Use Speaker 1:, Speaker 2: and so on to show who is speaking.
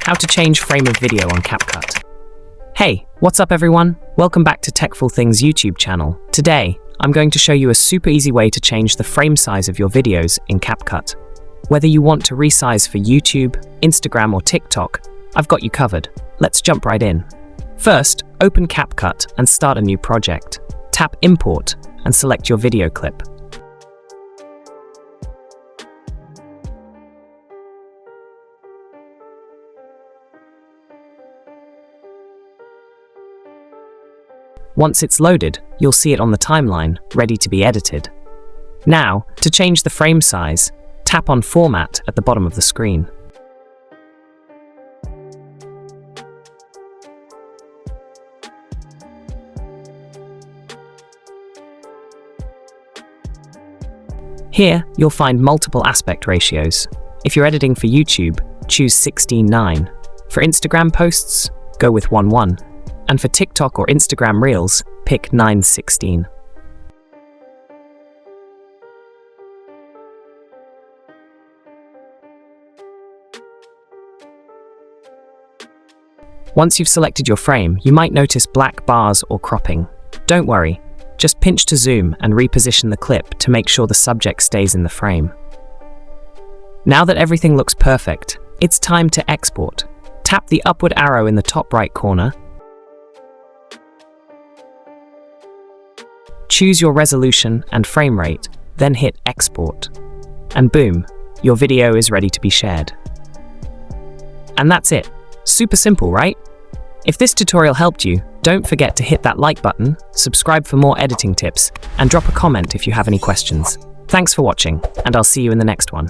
Speaker 1: how to change frame of video on CapCut. Hey, what's up everyone? Welcome back to Techful Things YouTube channel. Today, I'm going to show you a super easy way to change the frame size of your videos in CapCut. Whether you want to resize for YouTube, Instagram or TikTok, I've got you covered. Let's jump right in. First, open CapCut and start a new project. Tap Import and select your video clip. Once it's loaded, you'll see it on the timeline, ready to be edited. Now, to change the frame size, tap on Format at the bottom of the screen. Here, you'll find multiple aspect ratios. If you're editing for YouTube, choose 16:9. For Instagram posts, go with 1:1. And for TikTok or Instagram Reels, pick 9:16. Once you've selected your frame, you might notice black bars or cropping. Don't worry, just pinch to zoom and reposition the clip to make sure the subject stays in the frame. Now that everything looks perfect, it's time to export. Tap the upward arrow in the top right corner. Choose your resolution and frame rate, then hit Export. And boom, your video is ready to be shared. And that's it. Super simple, right? If this tutorial helped you, don't forget to hit that like button, subscribe for more editing tips, and drop a comment if you have any questions. Thanks for watching, and I'll see you in the next one.